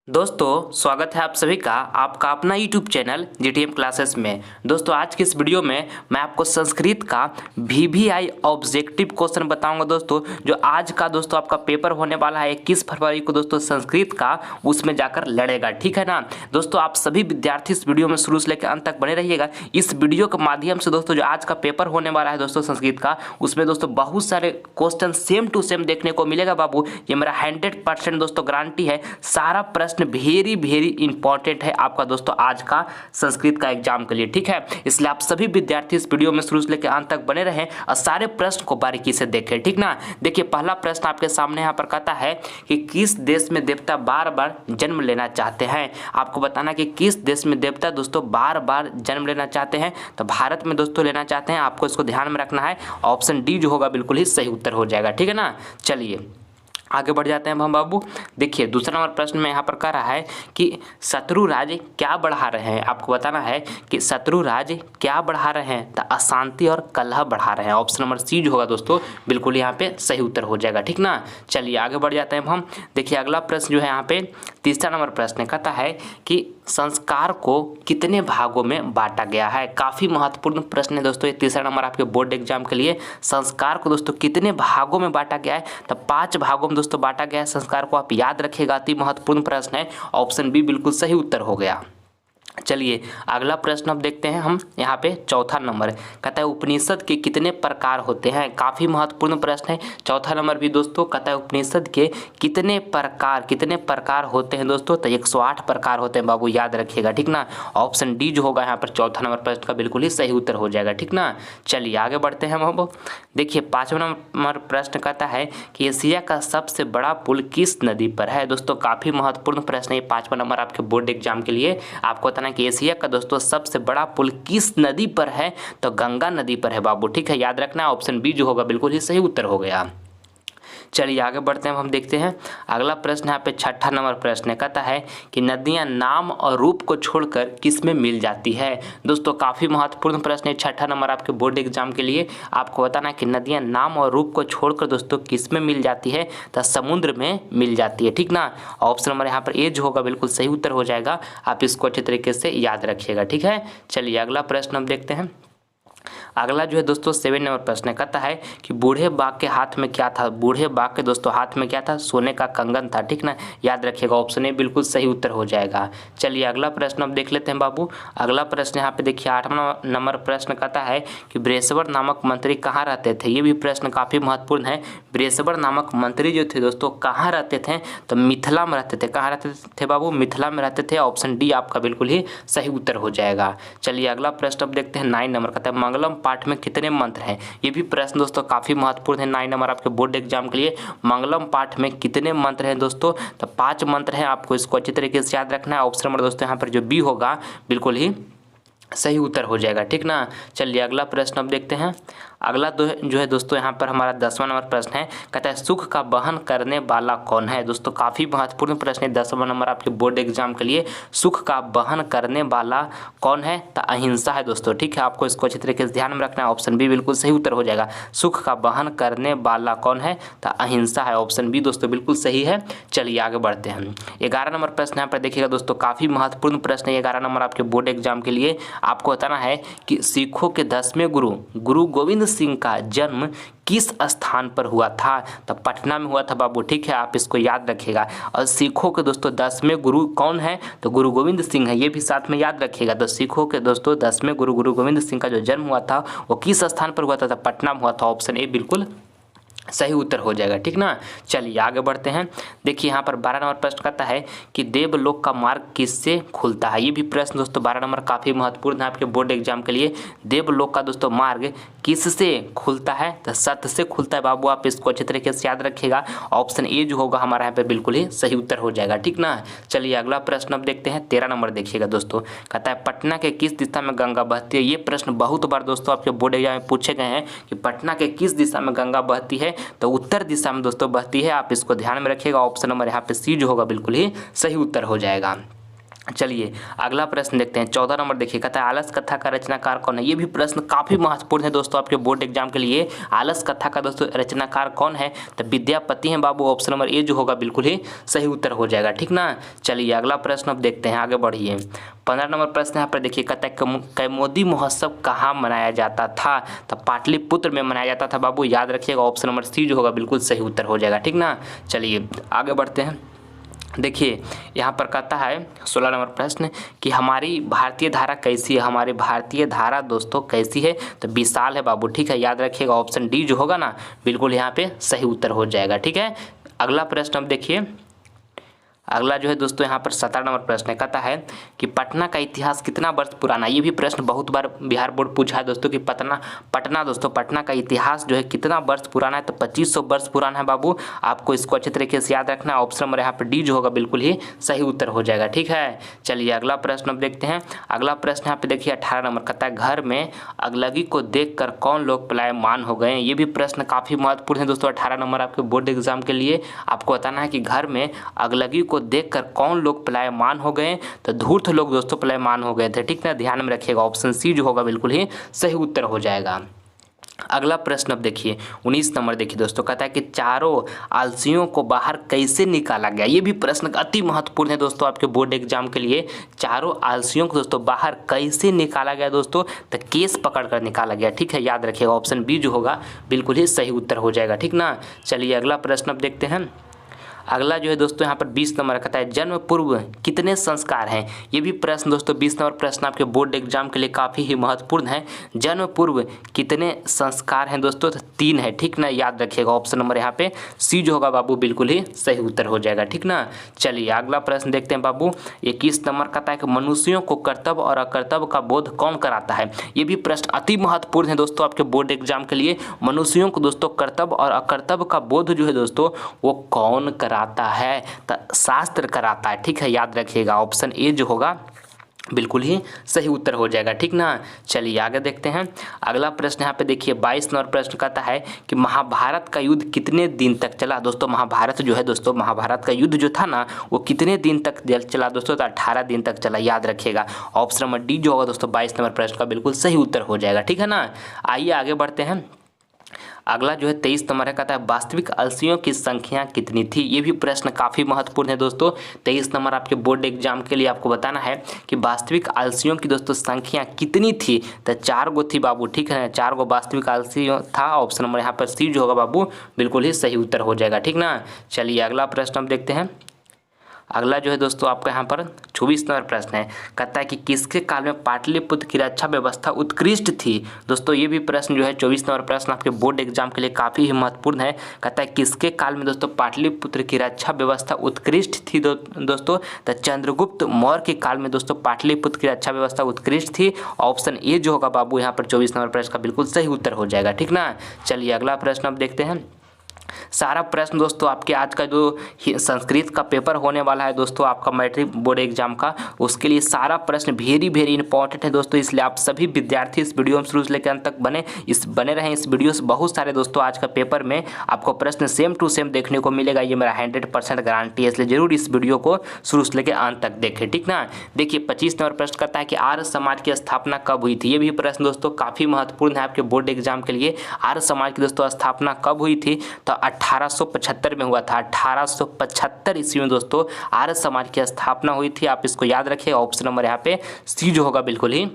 दोस्तों स्वागत है आप सभी का आपका अपना YouTube चैनल GTM क्लासेस में। दोस्तों आज की इस वीडियो में मैं आपको संस्कृत का VVI ऑब्जेक्टिव क्वेश्चन बताऊंगा दोस्तों, जो आज का दोस्तों आपका पेपर होने वाला है 21 फरवरी को दोस्तों संस्कृत का, उसमें जाकर लड़ेगा। ठीक है ना दोस्तों, आप सभी विद्यार्थी इस वीडियो में शुरू से लेकर अंत तक बने रहिएगा। इस वीडियो के माध्यम से दोस्तों जो आज का पेपर होने वाला है दोस्तों संस्कृत का, उसमें दोस्तों बहुत सारे क्वेश्चन सेम टू सेम देखने को मिलेगा बाबू। ये मेरा 100% दोस्तों गारंटी है। सारा प्रश्न वेरी वेरी इंपॉर्टेंट है आपका दोस्तों आज का संस्कृत का एग्जाम के लिए। ठीक है, इसलिए आप सभी विद्यार्थी इस वीडियो में शुरू से लेकर अंत तक बने रहें और सारे प्रश्न को बारीकी से देखें। ठीक ना, देखिए पहला प्रश्न आपके सामने यहाँ पर कहता है कि किस देश में देवता बार बार जन्म लेना चाहते हैं। आपको बताना कि किस देश में देवता दोस्तों बार बार जन्म लेना चाहते हैं, तो भारत में दोस्तों लेना चाहते हैं। आपको इसको ध्यान में रखना है, ऑप्शन डी जो होगा बिल्कुल ही सही उत्तर हो जाएगा। ठीक है ना, चलिए आगे बढ़ जाते हैं हम बाबू। देखिए दूसरा नंबर प्रश्न में यहाँ पर कह रहा है कि शत्रु राज्य क्या बढ़ा रहे हैं। आपको बताना है कि शत्रु राज्य क्या बढ़ा रहे हैं, तो अशांति और कलह बढ़ा रहे हैं। ऑप्शन नंबर सी जो होगा दोस्तों बिल्कुल यहाँ पे सही उत्तर हो जाएगा। ठीक ना, चलिए आगे बढ़ जाते हैं हम। देखिए अगला प्रश्न जो है यहाँ पे तीसरा नंबर प्रश्न कहता है कि संस्कार को कितने भागों में बांटा गया है। काफ़ी महत्वपूर्ण प्रश्न है दोस्तों ये तीसरा नंबर आपके बोर्ड एग्जाम के लिए। संस्कार को दोस्तों कितने भागों में बांटा गया है, तो 5 भागों में दोस्तों बांटा गया है संस्कार को। आप याद रखिएगा, अति महत्वपूर्ण प्रश्न है। ऑप्शन बी बिल्कुल सही उत्तर हो गया। चलिए अगला प्रश्न अब देखते हैं हम यहाँ पे चौथा नंबर कहता है उपनिषद के कितने प्रकार होते हैं। काफ़ी महत्वपूर्ण प्रश्न है। चौथा नंबर भी दोस्तों कहता है उपनिषद के कितने प्रकार होते हैं दोस्तों, तो 108 प्रकार होते हैं बाबू, याद रखिएगा। ठीक ना, ऑप्शन डी जो होगा यहाँ पर चौथा नंबर प्रश्न का बिल्कुल ही सही उत्तर हो जाएगा। ठीक ना, चलिए आगे बढ़ते हैं हम। देखिए 5वां नंबर प्रश्न कहता है कि एशिया का सबसे बड़ा पुल किस नदी पर है। दोस्तों काफ़ी महत्वपूर्ण प्रश्न है 5वां नंबर आपके बोर्ड एग्जाम के लिए। आपको बताना कि एशिया का दोस्तों सबसे बड़ा पुल किस नदी पर है, तो गंगा नदी पर है बाबू। ठीक है, याद रखना, ऑप्शन बी जो होगा बिल्कुल ही सही उत्तर हो गया। चलिए आगे बढ़ते हैं, हम देखते हैं अगला प्रश्न यहाँ पे छठा नंबर प्रश्न कहता है कि नदियाँ नाम और रूप को छोड़कर किस में मिल जाती है। दोस्तों काफ़ी महत्वपूर्ण प्रश्न है छठा नंबर आपके बोर्ड एग्जाम के लिए। आपको बताना कि नदियाँ नाम और रूप को छोड़कर दोस्तों किस में मिल जाती है, तो समुद्र में मिल जाती है। ठीक ना, ऑप्शन नंबर यहाँ पर ए जो होगा बिल्कुल सही उत्तर हो जाएगा। आप इसको अच्छे तरीके से याद रखिएगा। ठीक है, चलिए अगला प्रश्न हम देखते हैं। अगला जो है दोस्तों 7 नंबर प्रश्न कहता है कि बूढ़े बाघ के हाथ में क्या था। बूढ़े बाघ के दोस्तों हाथ में क्या था, सोने का कंगन था। ठीक ना, याद रखिएगा, ऑप्शन ए बिल्कुल सही उत्तर हो जाएगा। चलिए अगला प्रश्न अब देख लेते हैं बाबू। अगला प्रश्न यहाँ पे देखिए 8वां नंबर प्रश्न कहता है कि बृहस्पति नामक मंत्री कहाँ रहते थे। ये भी प्रश्न काफ़ी महत्वपूर्ण है। बृहस्पति नामक मंत्री जो थे दोस्तों कहाँ रहते थे, तो मिथिला में रहते थे। कहाँ रहते थे बाबू, मिथिला में रहते थे। ऑप्शन डी आपका बिल्कुल ही सही उत्तर हो जाएगा। चलिए अगला प्रश्न अब देखते हैं 9 नंबर कहता है मंगलम पाठ में कितने मंत्र हैं। ये भी प्रश्न दोस्तों काफ़ी महत्वपूर्ण है 9 नंबर आपके बोर्ड एग्जाम के लिए। मंगलम पाठ में कितने मंत्र हैं दोस्तों, तो 5 मंत्र हैं। आपको इसको अच्छी तरीके से याद रखना है। ऑप्शन नंबर दोस्तों यहाँ पर जो बी होगा बिल्कुल ही सही उत्तर हो जाएगा। ठीक ना, चलिए अगला प्रश्न अब देखते हैं। अगला जो है दोस्तों यहाँ पर हमारा 10वां नंबर प्रश्न है कहता है सुख का वहन करने वाला कौन है। दोस्तों काफ़ी महत्वपूर्ण प्रश्न है 10वां नंबर आपके बोर्ड एग्जाम के लिए। सुख का वहन करने वाला कौन है, तो अहिंसा है दोस्तों। ठीक है, आपको इसको अच्छी तरीके से ध्यान में रखना है। ऑप्शन बी बिल्कुल सही उत्तर हो जाएगा। सुख का वहन करने वाला कौन है, तो अहिंसा है। ऑप्शन बी दोस्तों बिल्कुल सही है। चलिए आगे बढ़ते हैं। 11 नंबर प्रश्न यहाँ पर देखिएगा दोस्तों, काफ़ी महत्वपूर्ण प्रश्न है 11 नंबर आपके बोर्ड एग्जाम के लिए। आपको बताना है कि सिखों के 10वें गुरु गोविंद सिंह का जन्म किस स्थान पर हुआ था, तो पटना में हुआ था बाबू। ठीक है, आप इसको याद रखिएगा। और सिखों के दोस्तों 10वें गुरु कौन है, तो गुरु गोविंद सिंह है। ये भी साथ में याद रखिएगा। तो सिखों के दोस्तों 10वें गुरु गोविंद सिंह का जो जन्म हुआ था वो किस स्थान पर हुआ था, तो पटना में हुआ था। ऑप्शन ए बिल्कुल सही उत्तर हो जाएगा। ठीक ना, चलिए आगे बढ़ते हैं। देखिए यहाँ पर 12 नंबर प्रश्न कहता है कि देवलोक का मार्ग किससे खुलता है। ये भी प्रश्न दोस्तों 12 नंबर काफ़ी महत्वपूर्ण है आपके बोर्ड एग्जाम के लिए। देवलोक का दोस्तों मार्ग किससे खुलता है, तो सत्य से खुलता है बाबू। आप इसको अच्छे तरीके से याद रखिएगा। ऑप्शन ए जो होगा हमारा यहाँ पर बिल्कुल ही सही उत्तर हो जाएगा। ठीक ना, चलिए अगला प्रश्न अब देखते हैं। 13 नंबर देखिएगा दोस्तों, कहता है पटना के किस दिशा में गंगा बहती है। ये प्रश्न बहुत बार दोस्तों आपके बोर्ड एग्जाम में पूछे गए हैं कि पटना के किस दिशा में गंगा बहती है, तो उत्तर दिशा में दोस्तों बहती है। आप इसको ध्यान में रखिएगा। ऑप्शन नंबर यहाँ पे सी जो होगा बिल्कुल ही सही उत्तर हो जाएगा। चलिए अगला प्रश्न देखते हैं। 14 नंबर देखिए, कहता है आलस कथा का रचनाकार कौन है। ये भी प्रश्न काफ़ी महत्वपूर्ण है दोस्तों आपके बोर्ड एग्जाम के लिए। आलस कथा का दोस्तों रचनाकार कौन है, तो विद्यापति हैं बाबू। ऑप्शन नंबर ए जो होगा बिल्कुल ही सही उत्तर हो जाएगा, ठीक ना। चलिए अगला प्रश्न अब देखते हैं, आगे बढ़िए। 15 नंबर प्रश्न यहाँ पर देखिए, कहता है कैमोदी महोत्सव कहाँ मनाया जाता था, तो पाटलिपुत्र में मनाया जाता था बाबू, याद रखिएगा। ऑप्शन नंबर सी जो होगा बिल्कुल सही उत्तर हो जाएगा, ठीक ना। चलिए आगे बढ़ते हैं। देखिए यहाँ पर कहता है 16 नंबर प्रश्न कि हमारी भारतीय धारा कैसी है। हमारी भारतीय धारा दोस्तों कैसी है, तो विशाल है बाबू, ठीक है, याद रखिएगा। ऑप्शन डी जो होगा ना बिल्कुल यहाँ पे सही उत्तर हो जाएगा, ठीक है। अगला प्रश्न अब देखिए, अगला जो है दोस्तों यहाँ पर 17 नंबर प्रश्न है। कहता है कि पटना का इतिहास कितना वर्ष पुराना। ये भी प्रश्न बहुत बार बिहार बोर्ड पूछा है दोस्तों कि पटना का इतिहास जो है कितना वर्ष पुराना है, तो 2500 वर्ष पुराना है बाबू। आपको इसको अच्छे तरीके से याद रखना है। ऑप्शन नंबर यहाँ पर डी जो होगा बिल्कुल ही सही उत्तर हो जाएगा, ठीक है। चलिए अगला प्रश्न अब देखते हैं। अगला प्रश्न यहाँ पे देखिए 18 नंबर, कहता है घर में अगलगी को देखकर कौन लोग पलायमान हो गए। ये भी प्रश्न काफ़ी महत्वपूर्ण है दोस्तों 18 नंबर आपके बोर्ड एग्जाम के लिए। आपको बताना है कि घर में अगलगी को देखकर कौन लोग पलायमान हो गए, तो धूर्त लोग दोस्तों पलायमान हो गए थे, ठीक ना, ध्यान में रखिएगा। ऑप्शन सी जो होगा बिल्कुल ही सही उत्तर हो जाएगा। अगला प्रश्न अब देखिए 19 नंबर देखिए दोस्तों, कहता है कि चारों आलसियों को बाहर कैसे निकाला गया। ये भी प्रश्न अति महत्वपूर्ण है दोस्तों आपके बोर्ड एग्जाम के लिए। चारों आलसियों को दोस्तों बाहर कैसे निकाला गया दोस्तों, तो केस पकड़कर निकाला गया, ठीक है, याद रखिएगा। ऑप्शन बी जो होगा बिल्कुल ही सही उत्तर हो जाएगा, ठीक ना। चलिए अगला प्रश्न अब देखते हैं। अगला जो है दोस्तों यहाँ पर 20 नंबर कहता है जन्म पूर्व कितने संस्कार हैं। ये भी प्रश्न दोस्तों 20 नंबर प्रश्न आपके बोर्ड एग्जाम के लिए काफ़ी ही महत्वपूर्ण है। जन्म पूर्व कितने संस्कार हैं दोस्तों, तो 3 है, ठीक ना, याद रखिएगा। ऑप्शन नंबर यहाँ पे सी जो होगा बाबू बिल्कुल ही सही उत्तर हो जाएगा, ठीक ना। चलिए अगला प्रश्न देखते हैं बाबू। 21 नंबर कहता है कि मनुष्यों को कर्तव्य और अकर्तव्य का बोध कौन कराता है। ये भी प्रश्न अति महत्वपूर्ण है दोस्तों आपके बोर्ड एग्जाम के लिए। मनुष्यों को दोस्तों कर्तव्य और अकर्तव्य का बोध जो है दोस्तों वो कौन कराता है, तो शास्त्र कराता है, ठीक है, याद रखिएगा। ऑप्शन ए जो होगा बिल्कुल ही सही उत्तर हो जाएगा, ठीक ना। चलिए आगे देखते हैं। अगला प्रश्न यहाँ पे देखिए 22 नंबर प्रश्न कहता है कि महाभारत का युद्ध कितने दिन तक चला। दोस्तों महाभारत जो है दोस्तों, महाभारत का युद्ध जो था ना वो कितने दिन तक चला दोस्तों, तो 18 दिन तक चला, याद रखिएगा। ऑप्शन नंबर डी जो होगा दोस्तों 22 नंबर प्रश्न का बिल्कुल सही उत्तर हो जाएगा, ठीक है ना। आइए आगे बढ़ते हैं। अगला जो है 23 नंबर है, कहता है वास्तविक आलसियों की संख्या कितनी थी। ये भी प्रश्न काफ़ी महत्वपूर्ण है दोस्तों। 23 नंबर आपके बोर्ड एग्जाम के लिए आपको बताना है कि वास्तविक आलसियों की दोस्तों संख्या कितनी थी, तो 4 गो थी बाबू, ठीक है, 4 गो वास्तविक आलसी था। ऑप्शन नंबर यहाँ पर सी जो होगा बाबू बिल्कुल ही सही उत्तर हो जाएगा, ठीक ना। चलिए अगला प्रश्न हम देखते हैं। अगला जो है दोस्तों आपका यहाँ पर 24 नंबर प्रश्न है, कहता है कि किसके काल में पाटलिपुत्र की रक्षा व्यवस्था उत्कृष्ट थी। दोस्तों ये भी प्रश्न जो है 24 नंबर प्रश्न आपके बोर्ड एग्जाम के लिए काफ़ी ही महत्वपूर्ण है। कहता है किसके काल में दोस्तों पाटलिपुत्र की रक्षा व्यवस्था उत्कृष्ट थी दोस्तों, तो चंद्रगुप्त मौर्य के काल में दोस्तों पाटलिपुत्र की रक्षा व्यवस्था उत्कृष्ट थी। ऑप्शन ए जो होगा बाबू यहाँ पर 24 नंबर प्रश्न का बिल्कुल सही उत्तर हो जाएगा, ठीक ना। चलिए अगला प्रश्न अब देखते हैं। सारा प्रश्न दोस्तों आपके आज का जो संस्कृत का पेपर होने वाला है दोस्तों आपका मैट्रिक बोर्ड एग्जाम का, उसके लिए सारा प्रश्न वेरी इंपॉर्टेंट है दोस्तों। इसलिए आप सभी विद्यार्थी इस वीडियो में शुरू से लेकर अंत तक बने रहें इस वीडियो से। बहुत सारे दोस्तों आज का पेपर में आपको प्रश्न सेम टू सेम देखने को मिलेगा, ये मेरा 100% गारंटी है। इसलिए जरूर इस वीडियो को शुरू से लेकर अंत तक देखें, ठीक ना। देखिए 25 नंबर प्रश्न करता है कि आर्य समाज की स्थापना कब हुई थी। ये भी प्रश्न दोस्तों काफ़ी महत्वपूर्ण है आपके बोर्ड एग्जाम के लिए। आर्य समाज की दोस्तों स्थापना कब हुई थी, तो 1875 में हुआ था। 1875 ईस्वी में दोस्तों आर्य समाज की स्थापना हुई थी। आप इसको याद रखिए। ऑप्शन नंबर यहाँ पे सी जो होगा बिल्कुल ही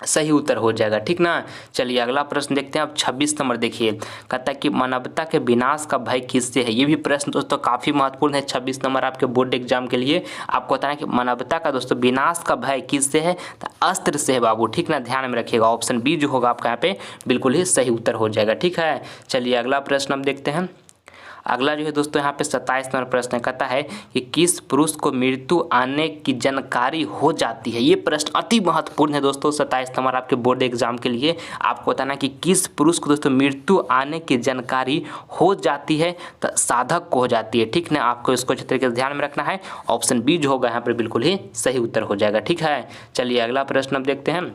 सही उत्तर हो जाएगा, ठीक ना। चलिए अगला प्रश्न देखते हैं। अब 26 नंबर देखिए, कहता है कि मानवता के विनाश का भय किससे है। ये भी प्रश्न दोस्तों काफ़ी महत्वपूर्ण है। 26 नंबर आपके बोर्ड एग्जाम के लिए आपको बताना है कि मानवता का दोस्तों विनाश का भय किससे है, तो अस्त्र से है बाबू, ठीक ना, ध्यान में रखिएगा। ऑप्शन बी जो होगा आपका यहाँ पे बिल्कुल ही सही उत्तर हो जाएगा, ठीक है। चलिए अगला प्रश्न हम देखते हैं। अगला जो है दोस्तों यहाँ पे 27 नंबर प्रश्न कहता है कि किस पुरुष को मृत्यु आने की जानकारी हो जाती है। ये प्रश्न अति महत्वपूर्ण है दोस्तों 27 नंबर आपके बोर्ड एग्जाम के लिए। आपको बताना कि किस पुरुष को दोस्तों मृत्यु आने की जानकारी हो जाती है, तो साधक को हो जाती है, ठीक ना। आपको इसको अच्छे तरीके से ध्यान में रखना है। ऑप्शन बी जो होगा यहाँ पर बिल्कुल ही सही उत्तर हो जाएगा, ठीक है। चलिए अगला प्रश्न अब देखते हैं।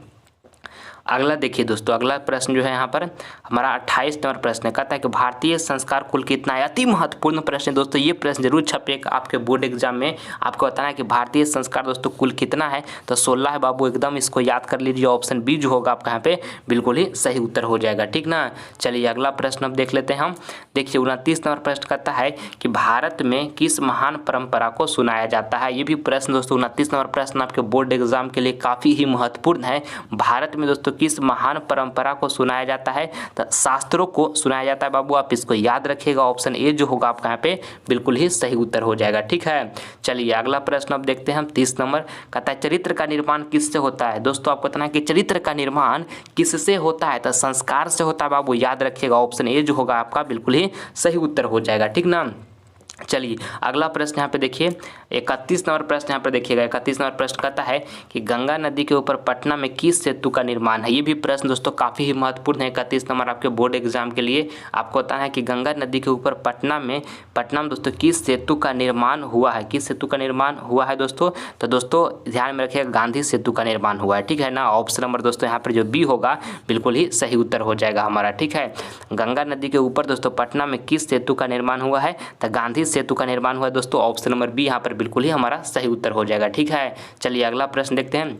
अगला देखिए दोस्तों, अगला प्रश्न जो है यहाँ पर हमारा 28 नंबर प्रश्न है। कहता है कि भारतीय संस्कार कुल कितना है। अति महत्वपूर्ण प्रश्न है दोस्तों, ये प्रश्न जरूर छपेगा आपके बोर्ड एग्जाम में। आपको बताना है कि भारतीय संस्कार दोस्तों कुल कितना है, तो 16 है बाबू, एकदम इसको याद कर लीजिए। ऑप्शन बी जो होगा आपका यहाँ पे बिल्कुल ही सही उत्तर हो जाएगा, ठीक ना। चलिए अगला प्रश्न अब देख लेते हैं हम। देखिए 29 नंबर प्रश्न कहता है कि भारत में किस महान परंपरा को सुनाया जाता है। ये भी प्रश्न दोस्तों 29 नंबर प्रश्न आपके बोर्ड एग्जाम के लिए काफ़ी ही महत्वपूर्ण है। भारत में दोस्तों किस महान परंपरा को सुनाया जाता है, तो शास्त्रों को सुनाया जाता है बाबू, आप इसको याद रखिएगा। ऑप्शन ए जो होगा आपका यहाँ पे बिल्कुल ही सही उत्तर हो जाएगा, ठीक है। चलिए अगला प्रश्न अब देखते हैं हम 30 नंबर। कहता है चरित्र का निर्माण किससे होता है। दोस्तों आपको बताना है कि चरित्र का निर्माण किससे होता है, तो संस्कार से होता है बाबू, याद रखिएगा। ऑप्शन ए जो होगा आपका बिल्कुल ही सही उत्तर हो जाएगा, ठीक ना। चलिए अगला प्रश्न यहाँ पे देखिए 31 नंबर प्रश्न यहाँ पर देखिएगा। 31 नंबर प्रश्न कहता है कि गंगा नदी के ऊपर पटना में किस सेतु का निर्माण है। ये भी प्रश्न दोस्तों काफ़ी ही महत्वपूर्ण है। 31 नंबर आपके बोर्ड एग्जाम के लिए आपको बताना है कि गंगा नदी के ऊपर पटना में दोस्तों किस सेतु का निर्माण हुआ है। किस सेतु का निर्माण हुआ है दोस्तों, तो दोस्तों ध्यान में रखिएगा, गांधी सेतु का निर्माण हुआ है, ठीक है ना। ऑप्शन नंबर दोस्तों यहाँ पर जो बी होगा बिल्कुल ही सही उत्तर हो जाएगा हमारा, ठीक है। गंगा नदी के ऊपर दोस्तों पटना में किस सेतु का निर्माण हुआ है, तो गांधी सेतु का निर्माण हुआ है दोस्तों। ऑप्शन नंबर बी यहाँ पर बिल्कुल ही हमारा सही उत्तर हो जाएगा, ठीक है। चलिए अगला प्रश्न देखते हैं।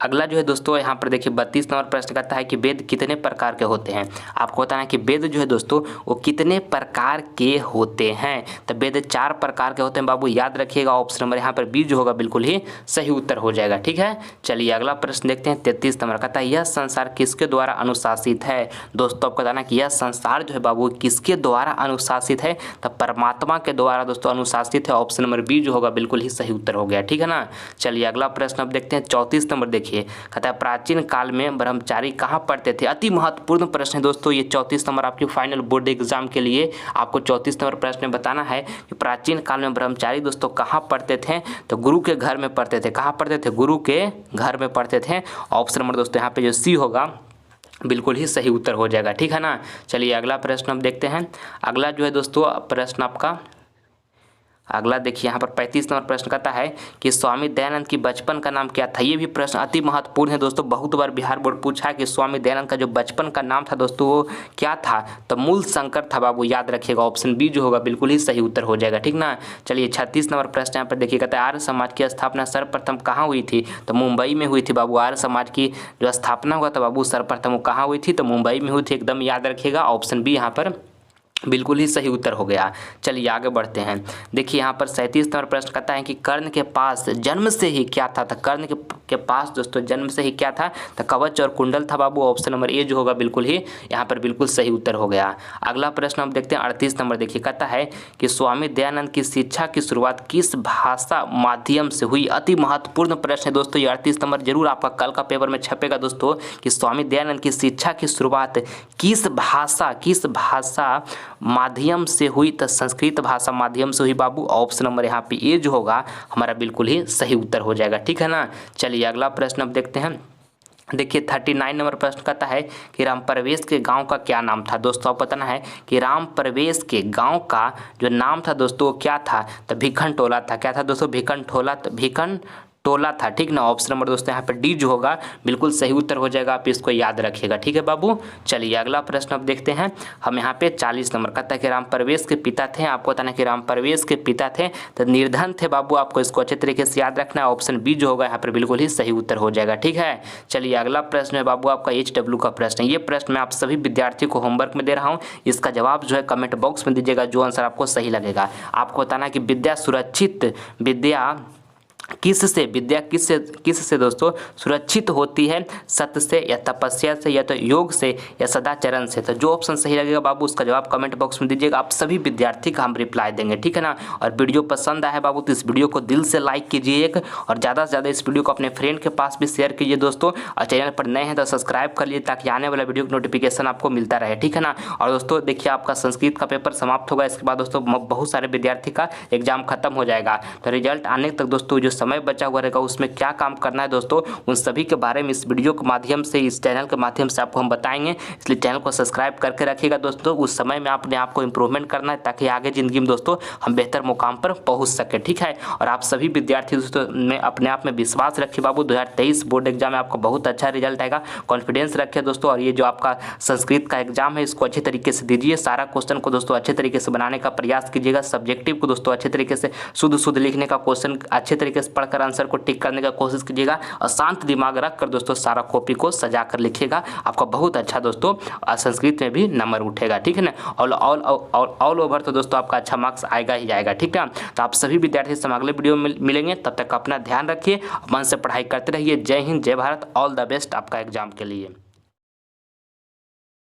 अगला जो है दोस्तों यहाँ पर देखिए 32 नंबर प्रश्न कहता है कि वेद कितने प्रकार के होते हैं। आपको बताना है कि वेद जो है दोस्तों वो कितने प्रकार के होते हैं, तो वेद 4 प्रकार के होते हैं बाबू, याद रखिएगा। ऑप्शन नंबर यहाँ पर बी जो होगा बिल्कुल ही सही उत्तर हो जाएगा, ठीक है। चलिए अगला प्रश्न देखते हैं 33 नंबर कहता है यह संसार किसके द्वारा अनुशासित है। दोस्तों आपको बताना कि यह संसार जो है बाबू किसके द्वारा अनुशासित है, तो परमात्मा के द्वारा दोस्तों अनुशासित है। ऑप्शन नंबर बी जो होगा बिल्कुल ही सही उत्तर हो गया, ठीक है ना। चलिए अगला प्रश्न अब देखते हैं 34 नंबर। देखिए कहता है प्राचीन काल में ब्रह्मचारी कहाँ पढ़ते थे। अति महत्वपूर्ण प्रश्न है दोस्तों ये 34 नंबर आपके फाइनल बोर्ड एग्जाम के लिए। आपको 34 नंबर प्रश्न में बताना है कि प्राचीन काल में ब्रह्मचारी दोस्तों कहाँ पढ़ते थे, तो गुरु के घर में पढ़ते थे। कहाँ पढ़ते थे, गुरु के घर में पढ़ते थे। ऑप्शन नंबर दोस्तों यहाँ पे जो सी होगा बिल्कुल ही सही उत्तर हो जाएगा, ठीक है ना। चलिए अगला प्रश्न अब देखते हैं। अगला जो है दोस्तों प्रश्न आपका अगला देखिए यहाँ पर 35 नंबर प्रश्न कहता है कि स्वामी दयानंद की बचपन का नाम क्या था। ये भी प्रश्न अति महत्वपूर्ण है दोस्तों, बहुत बार बिहार बोर्ड पूछा है कि स्वामी दयानंद का जो बचपन का नाम था दोस्तों वो क्या था, तो मूल शंकर था बाबू, याद रखिएगा। ऑप्शन बी जो होगा बिल्कुल ही सही उत्तर हो जाएगा, ठीक ना। चलिए 36 नंबर प्रश्न यहाँ पर देखिए कहता है आर्य समाज की स्थापना सर्वप्रथम कहाँ हुई थी, तो मुंबई में हुई थी बाबू। आर्य समाज की जो स्थापना हुआ था बाबू सर्वप्रथम वो कहाँ हुई थी, तो मुंबई में हुई थी, एकदम याद रखिएगा। ऑप्शन बी यहाँ पर बिल्कुल ही सही उत्तर हो गया। चलिए आगे बढ़ते हैं। देखिए यहाँ पर 37 नंबर प्रश्न कहता है कि कर्ण के पास जन्म से ही क्या था, तो कर्ण के पास दोस्तों जन्म से ही क्या था, तो कवच और कुंडल था बाबू। ऑप्शन नंबर ए जो होगा बिल्कुल ही यहाँ पर बिल्कुल सही उत्तर हो गया। अगला प्रश्न हम देखते हैं 38 नंबर। देखिए कहता है कि स्वामी दयानंद की शिक्षा की शुरुआत किस भाषा माध्यम से हुई। अति महत्वपूर्ण प्रश्न है दोस्तों ये 38 नंबर, जरूर आपका कल का पेपर में छपेगा दोस्तों कि स्वामी दयानंद की शिक्षा की शुरुआत किस भाषा माध्यम से हुई, तो संस्कृत भाषा माध्यम से हुई बाबू। ऑप्शन नंबर यहाँ पे ए जो होगा हमारा बिल्कुल ही सही उत्तर हो जाएगा, ठीक है ना। चलिए अगला प्रश्न अब देखते हैं। देखिए 39 नंबर प्रश्न कहता है कि राम प्रवेश के गांव का क्या नाम था। दोस्तों आपको बताना है कि राम प्रवेश के गांव का जो नाम था दोस्तों क्या था, तो भिखन टोला था। क्या था दोस्तों, भिखन टोला था, ठीक ना। ऑप्शन नंबर दोस्तों यहाँ पर डी जो होगा बिल्कुल सही उत्तर हो जाएगा, आप इसको याद रखिएगा, ठीक है बाबू। चलिए अगला प्रश्न अब देखते हैं हम यहाँ पे 40 नंबर कहता है कि राम प्रवेश के पिता थे। आपको बताना है कि राम प्रवेश के पिता थे तो निर्धन थे बाबू, आपको इसको अच्छे तरीके से याद रखना है। ऑप्शन बी जो होगा यहाँ पर बिल्कुल ही सही उत्तर हो जाएगा, ठीक है। चलिए अगला प्रश्न है बाबू आपका HW का प्रश्न है। ये प्रश्न मैं आप सभी विद्यार्थियों को होमवर्क में दे रहा हूँ, इसका जवाब जो है कमेंट बॉक्स में दीजिएगा, जो आंसर आपको सही लगेगा। आपको बताना है कि विद्या किससे दोस्तों सुरक्षित होती है, सत्य से या तपस्या से या तो योग से या सदाचरण से। तो जो ऑप्शन सही लगेगा बाबू उसका जवाब कमेंट बॉक्स में दीजिएगा, आप सभी विद्यार्थी का हम रिप्लाई देंगे, ठीक है ना। और वीडियो पसंद आया बाबू तो इस वीडियो को दिल से लाइक कीजिए और ज़्यादा से ज़्यादा इस वीडियो को अपने फ्रेंड के पास भी शेयर कीजिए दोस्तों। और चैनल पर नए हैं तो सब्सक्राइब कर लीजिए ताकि आने वाला वीडियो की नोटिफिकेशन आपको मिलता रहे, ठीक है ना। और दोस्तों देखिए आपका संस्कृत का पेपर समाप्त होगा, इसके बाद दोस्तों बहुत सारे विद्यार्थी का एग्जाम खत्म हो जाएगा, तो रिजल्ट आने तक दोस्तों जो समय समय बचा हुआ रहेगा उसमें क्या काम करना है दोस्तों, उन सभी के बारे में इस वीडियो के माध्यम से, इस चैनल के माध्यम से आपको हम बताएंगे। इसलिए चैनल को सब्सक्राइब करके रखिएगा दोस्तों। उस समय में अपने आप को इम्प्रूवमेंट करना है ताकि आगे ज़िंदगी में दोस्तों हम बेहतर मुकाम पर पहुँच सके, ठीक है। और आप सभी विद्यार्थी दोस्तों में अपने आप में विश्वास रखिए बाबू, 2023 बोर्ड एग्जाम में आपका बहुत अच्छा रिजल्ट आएगा, कॉन्फिडेंस रखिए दोस्तों। और ये जो आपका संस्कृत का एग्जाम है इसको अच्छे तरीके से दीजिए, सारा क्वेश्चन को दोस्तों अच्छे तरीके से बनाने का प्रयास कीजिएगा, सब्जेक्टिव को दोस्तों अच्छे तरीके से शुद्ध लिखने का, क्वेश्चन अच्छे तरीके से पढ़कर आंसर को टिक करने का कोशिश कीजिएगा और शांत दिमाग रख कर दोस्तों सारा कॉपी को सजा कर लिखिएगा। आपका बहुत अच्छा दोस्तों संस्कृत में भी नंबर उठेगा, ठीक है ना। ऑल ओवर तो दोस्तों आपका अच्छा मार्क्स आएगा ही आएगा, ठीक है। तो आप सभी विद्यार्थी से हम अगले वीडियो में मिलेंगे, तब तक अपना ध्यान रखिए, मन से पढ़ाई करते रहिए। जय हिंद, जय भारत, ऑल द बेस्ट आपका एग्जाम के लिए।